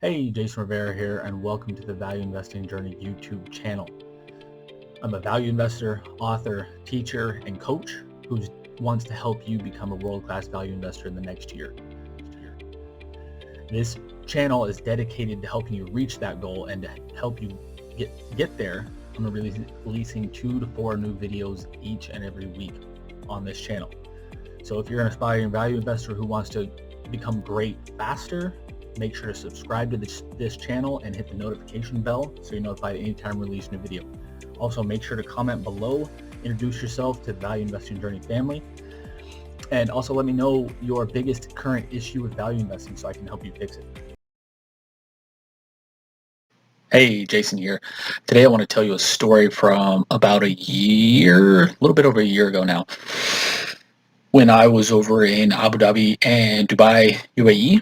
Hey, Jason Rivera here, and welcome to the Value Investing Journey YouTube channel. I'm a value investor, author, teacher, and coach who wants to help you become a world-class value investor in the next year. This channel is dedicated to helping you reach that goal, and to help you get there, I'm going to be releasing 2 to 4 new videos each and every week on this channel. So if you're an aspiring value investor who wants to become great faster, make sure to subscribe to this channel and hit the notification bell so you're notified anytime we release a new video. Also, make sure to comment below, introduce yourself to the Value Investing Journey family, and also let me know your biggest current issue with value investing so I can help you fix it. Hey, Jason here. Today I want to tell you a story from about a little bit over a year ago now, when I was over in Abu Dhabi and Dubai, UAE,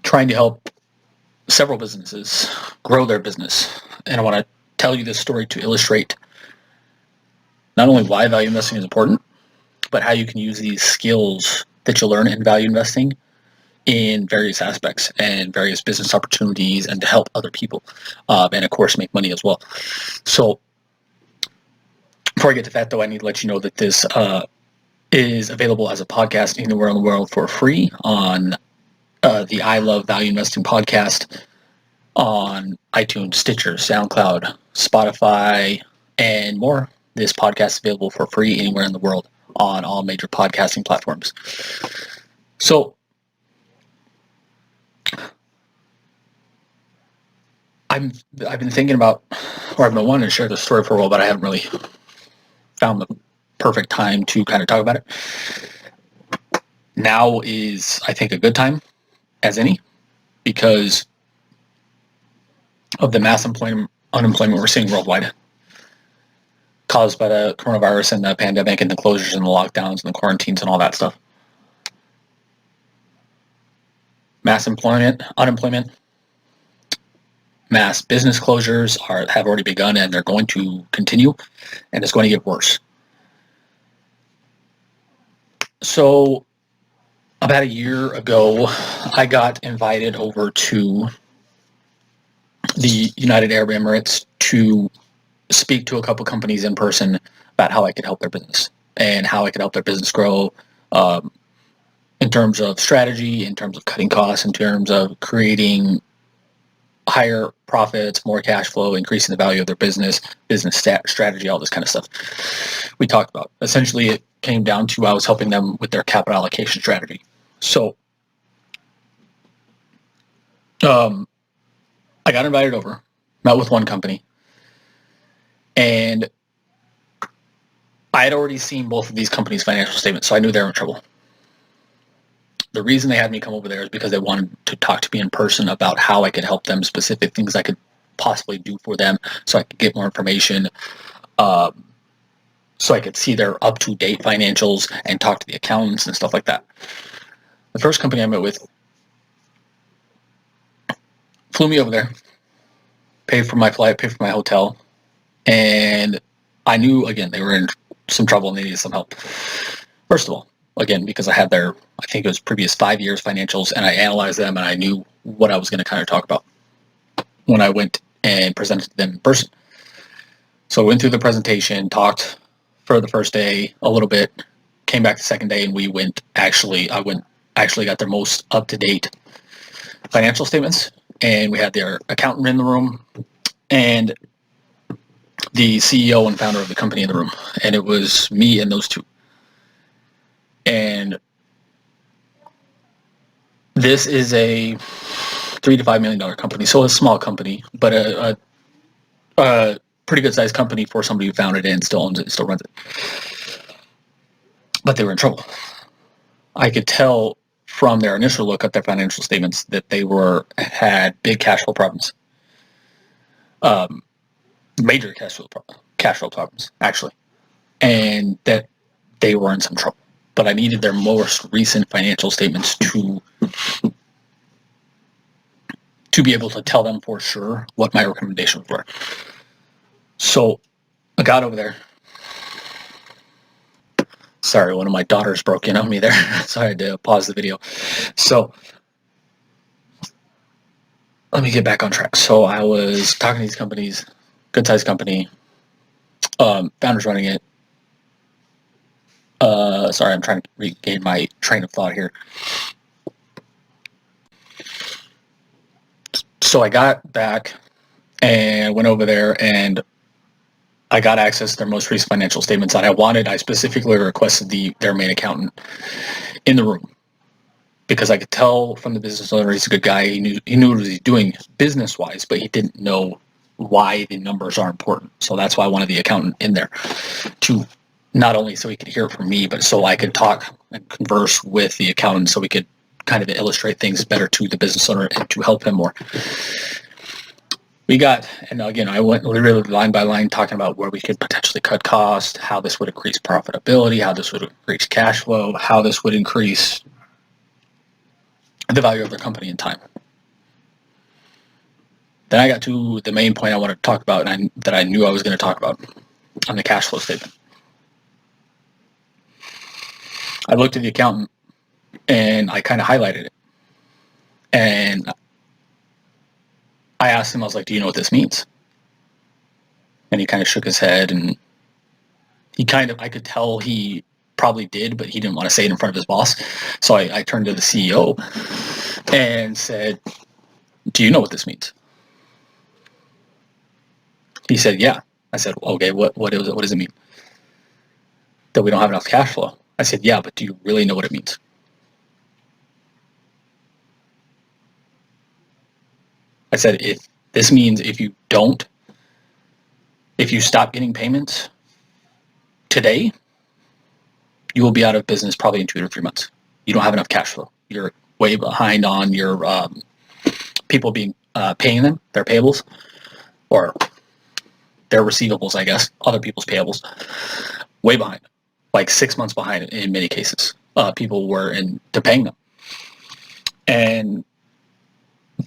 trying to help several businesses grow their business. And I want to tell you this story to illustrate not only why value investing is important, but how you can use these skills that you learn in value investing in various aspects and various business opportunities, and to help other people, and of course make money as well. So before I get to that, though, I need to let you know that this is available as a podcast anywhere in the world for free on the I Love Value Investing podcast on iTunes, Stitcher, SoundCloud, Spotify, and more. This podcast is available for free anywhere in the world on all major podcasting platforms. So I've been thinking about, or I've been wanting to share this story for a while, but I haven't really found the perfect time to kind of talk about it. Now is, I think, a good time as any, because of the mass unemployment we're seeing worldwide, caused by the coronavirus and the pandemic and the closures and the lockdowns and the quarantines and all that stuff. Mass unemployment, mass business closures have already begun, and they're going to continue, and it's going to get worse. So about a year ago, I got invited over to the United Arab Emirates to speak to a couple companies in person about how I could help their business and how I could help their business grow, in terms of strategy, in terms of cutting costs, in terms of creating higher profits, more cash flow, increasing the value of their business strategy, all this kind of stuff we talked about. Essentially, it came down to I was helping them with their capital allocation strategy. So I got invited over, met with one company, and I had already seen both of these companies' financial statements, so I knew they were in trouble. The reason they had me come over there is because they wanted to talk to me in person about how I could help them, specific things I could possibly do for them, so I could get more information, so I could see their up-to-date financials and talk to the accountants and stuff like that. The first company I met with flew me over there, paid for my flight, paid for my hotel, and I knew, again, they were in some trouble and they needed some help. First of all, again, because I had their, I think it was previous 5 years financials, and I analyzed them, and I knew what I was going to kind of talk about when I went and presented to them in person. So I went through the presentation, talked for the first day a little bit, came back the second day, and I got their most up-to-date financial statements, and we had their accountant in the room and the CEO and founder of the company in the room, and it was me and those two. And this is a $3 to $5 million company, so a small company, but a pretty good sized company for somebody who founded it and still owns it, still runs it. But they were in trouble. I could tell from their initial look at their financial statements that they had big cash flow problems, major cash flow problems, actually, and that they were in some trouble. But I needed their most recent financial statements to be able to tell them for sure what my recommendations were. So I got over there. Sorry, one of my daughters broke in on me there, so I had to pause the video. So let me get back on track. So I was talking to these companies, good sized company, founders running it. Sorry, I'm trying to regain my train of thought here. So I got back and went over there and I got access to their most recent financial statements that I specifically requested their main accountant in the room because I could tell from the business owner he's a good guy. He knew what he was doing business wise, but he didn't know why the numbers are important. So that's why I wanted the accountant in there to not only so he could hear it from me, but so I could talk and converse with the accountant so we could kind of illustrate things better to the business owner and to help him more. We got, and again, I went literally line by line talking about where we could potentially cut costs, how this would increase profitability, how this would increase cash flow, how this would increase the value of their company in time. Then I got to the main point I wanted to talk about and that I knew I was going to talk about on the cash flow statement. I looked at the accountant and I kind of highlighted it. And I asked him, I was like, do you know what this means? And he kind of shook his head and I could tell he probably did, but he didn't want to say it in front of his boss. So I turned to the CEO and said, do you know what this means? He said, yeah. I said, okay, what does it mean? That we don't have enough cash flow. I said, yeah, but do you really know what it means? I said, if this means if you stop getting payments today, you will be out of business probably in 2 to 3 months. You don't have enough cash flow. You're way behind on your people being paying them, their payables, or their receivables, I guess, other people's payables. Way behind, like 6 months behind in many cases. People were into paying them. And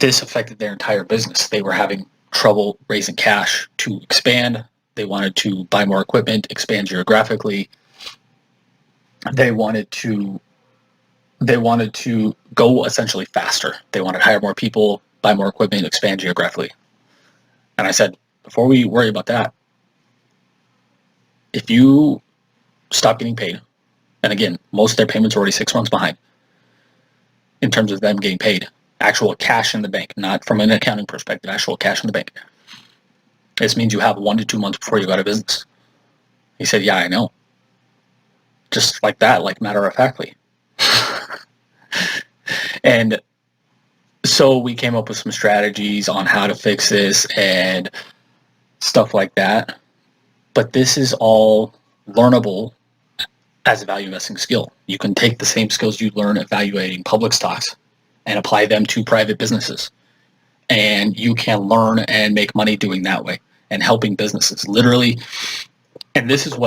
this affected their entire business. They were having trouble raising cash to expand. They wanted to buy more equipment, expand geographically. They wanted to go essentially faster. They wanted to hire more people, buy more equipment, expand geographically. And I said, before we worry about that, if you stop getting paid, and again, most of their payments are already 6 months behind in terms of them getting paid, actual cash in the bank, not from an accounting perspective, actual cash in the bank. This means you have 1 to 2 months before you go out of business. He said, yeah, I know. Just like that, like matter of factly. And so we came up with some strategies on how to fix this and stuff like that. But this is all learnable as a value investing skill. You can take the same skills you learn evaluating public stocks and apply them to private businesses. And you can learn and make money doing that way and helping businesses. Literally, and this is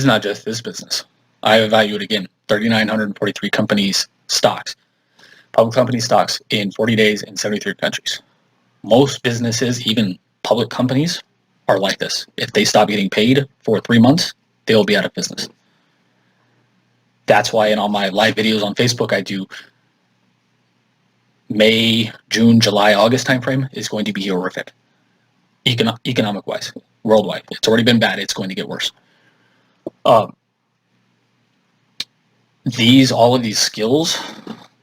not just this business. I evaluated, again, 3,943 companies' stocks, public company stocks in 40 days in 73 countries. Most businesses, even public companies, are like this. If they stop getting paid for 3 months, they'll be out of business. That's why in all my live videos on Facebook, I do May, June, July, August timeframe is going to be horrific. Economic-wise, worldwide. It's already been bad. It's going to get worse. All of these skills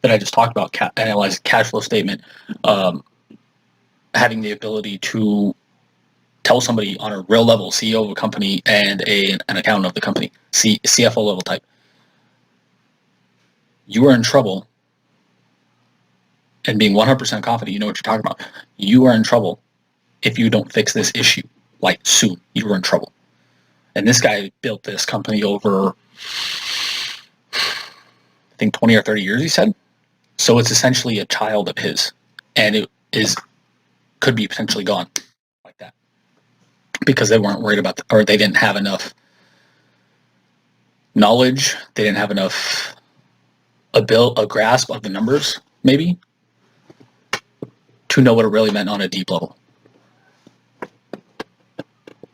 that I just talked about, analyzing cash flow statement, having the ability to tell somebody on a real level, CEO of a company and an accountant of the company, CFO level type, you are in trouble, and being 100% confident you know what you're talking about, you are in trouble if you don't fix this issue, like soon. You are in trouble. And this guy built this company over, I think, 20 or 30 years, he said. So it's essentially a child of his, and it could be potentially gone like that because they weren't worried about or they didn't have enough knowledge. They didn't have enough a grasp of the numbers, maybe, to know what it really meant on a deep level.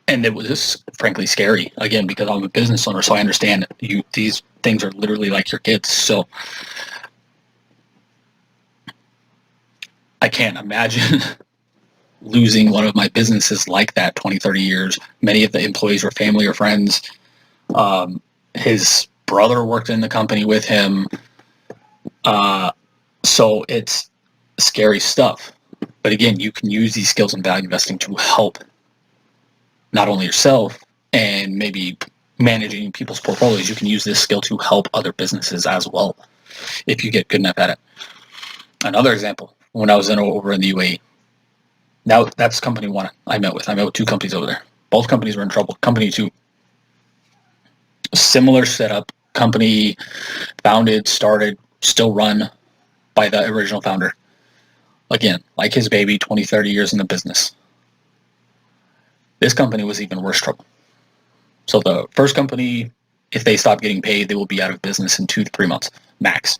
And it was just frankly scary, again, because I'm a business owner, so I understand these things are literally like your kids. So I can't imagine losing one of my businesses like that 20, 30 years. Many of the employees were family or friends. His brother worked in the company with him. So it's scary stuff. But again, you can use these skills in value investing to help not only yourself and maybe managing people's portfolios. You can use this skill to help other businesses as well if you get good enough at it. Another example, when I was over in the UAE, now that's company one I met with. I met with two companies over there. Both companies were in trouble. Company two, similar setup, company founded, started, still run by the original founder. Again, like his baby, 20, 30 years in the business. This company was even worse trouble. So the first company, if they stop getting paid, they will be out of business in 2 to 3 months, max.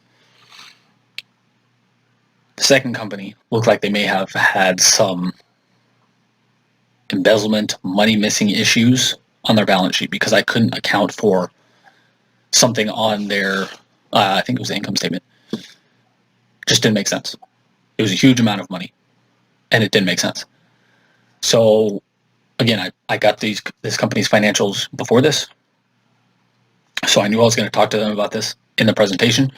The second company looked like they may have had some embezzlement, money missing issues on their balance sheet because I couldn't account for something on their, I think it was the income statement. Just didn't make sense. It was a huge amount of money, and it didn't make sense. So, again, I got this company's financials before this, so I knew I was going to talk to them about this in the presentation.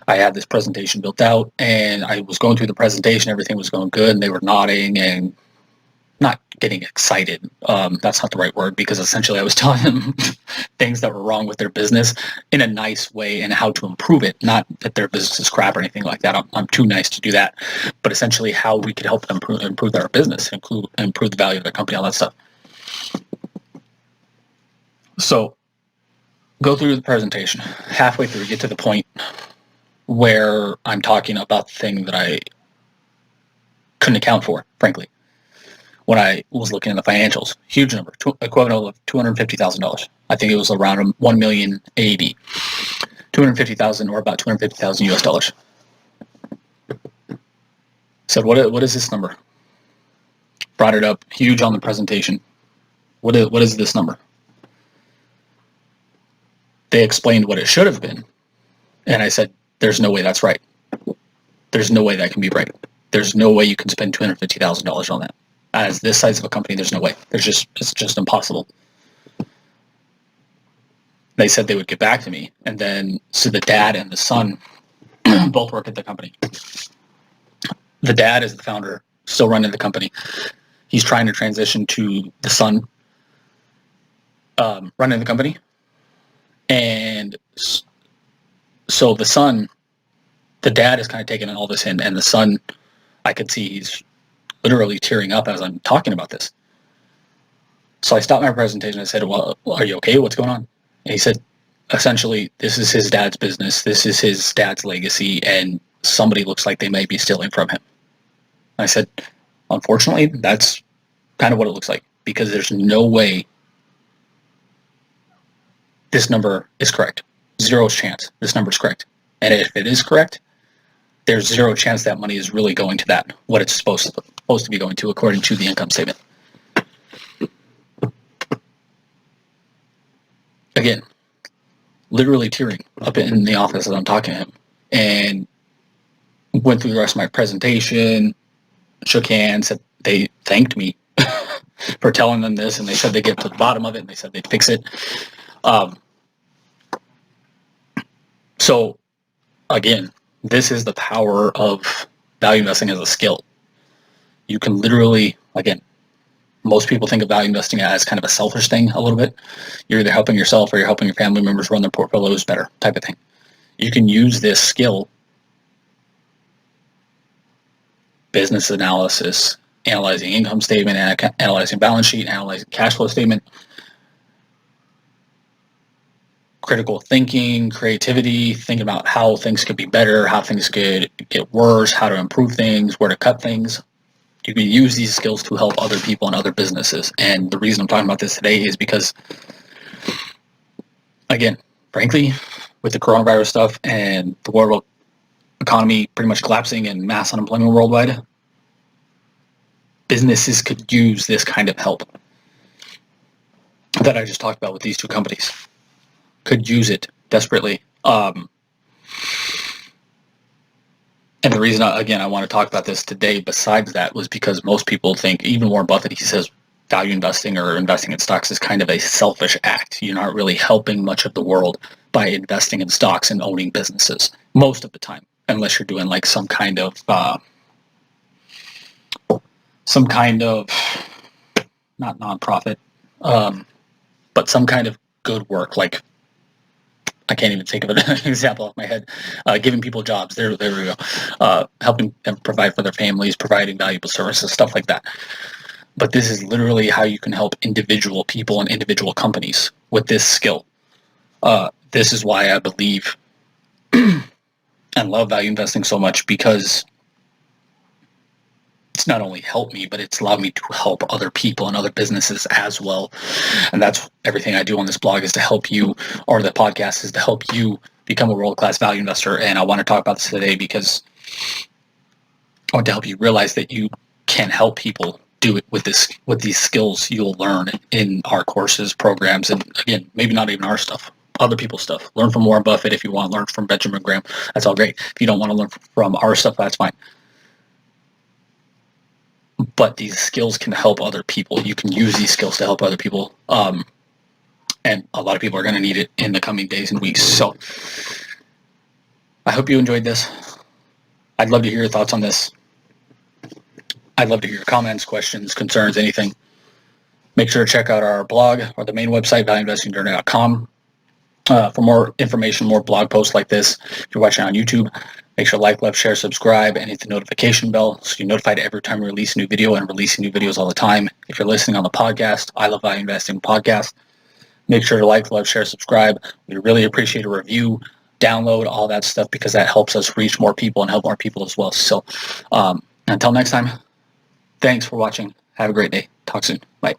I had this presentation built out, and I was going through the presentation. Everything was going good, and they were nodding and not getting excited. That's not the right word, because essentially I was telling them things that were wrong with their business in a nice way and how to improve it. Not that their business is crap or anything like that. I'm too nice to do that. But essentially how we could help them improve their business, improve the value of their company, all that stuff. So go through the presentation. Halfway through, get to the point where I'm talking about the thing that I couldn't account for, frankly. When I was looking at the financials, huge number, equivalent of $250,000. I think it was around 1 million AED, 250,000 or about 250,000 US dollars. Said, what is this number? Brought it up, huge on the presentation. What is this number? They explained what it should have been, and I said, there's no way that's right. There's no way that can be right. There's no way you can spend $250,000 on that. As this size of a company, there's no way. It's just impossible. They said they would get back to me, and then so the dad and the son both work at the company. The dad is the founder, still running the company. He's trying to transition to the son running the company, and so the son, the dad is kind of taking all this in, and the son, I could see he's literally tearing up as I'm talking about this. So I stopped my presentation. I said, well, are you okay? What's going on? And he said, essentially, this is his dad's business. This is his dad's legacy, and somebody looks like they may be stealing from him. I said, unfortunately, that's kind of what it looks like, because there's no way this number is correct. Zero chance this number is correct. And if it is correct, there's zero chance that money is really going to that, what it's supposed to be going to, according to the income statement. Again, literally tearing up in the office as I'm talking to him, and went through the rest of my presentation, shook hands, said they thanked me for telling them this, and they said they'd get to the bottom of it, and they said they'd fix it. So, again, this is the power of value investing as a skill. You can literally, again, most people think of value investing as kind of a selfish thing a little bit. You're either helping yourself or you're helping your family members run their portfolios better, type of thing. You can use this skill, business analysis, analyzing income statement, analyzing balance sheet, analyzing cash flow statement, critical thinking, creativity, thinking about how things could be better, how things could get worse, how to improve things, where to cut things. You can use these skills to help other people and other businesses. And the reason I'm talking about this today is because, again, frankly, with the coronavirus stuff and the world economy pretty much collapsing and mass unemployment worldwide, businesses could use this kind of help that I just talked about with these two companies. Could use it desperately. And And the reason, again, I want to talk about this today besides that was because most people think, even Warren Buffett, he says value investing or investing in stocks is kind of a selfish act. You're not really helping much of the world by investing in stocks and owning businesses most of the time, unless you're doing like some kind of not nonprofit, but some kind of good work. Like, I can't even think of an example off my head. Giving people jobs. There we go. Helping them provide for their families, providing valuable services, stuff like that. But this is literally how you can help individual people and individual companies with this skill. This is why I believe and love value investing so much, because it's not only helped me, but it's allowed me to help other people and other businesses as well. And that's everything I do on this blog, is to help you, or the podcast is to help you become a world-class value investor. And I want to talk about this today because I want to help you realize that you can help people do it with these skills you'll learn in our courses, programs, and again, maybe not even our stuff, other people's stuff. Learn from Warren Buffett if you want. Learn from Benjamin Graham. That's all great. If you don't want to learn from our stuff, that's fine. But these skills can help other people. You can use these skills to help other people. And a lot of people are going to need it in the coming days and weeks. So I hope you enjoyed this. I'd love to hear your thoughts on this. I'd love to hear your comments, questions, concerns, anything. Make sure to check out our blog or the main website, valueinvestingjourney.com. For more information, more blog posts like this. If you're watching on YouTube, make sure to like, love, share, subscribe, and hit the notification bell so you're notified every time we release a new video, and releasing new videos all the time. If you're listening on the podcast, I Love Value Investing podcast, make sure to like, love, share, subscribe. We really appreciate a review, download, all that stuff, because that helps us reach more people and help more people as well. So until next time, thanks for watching. Have a great day. Talk soon. Bye.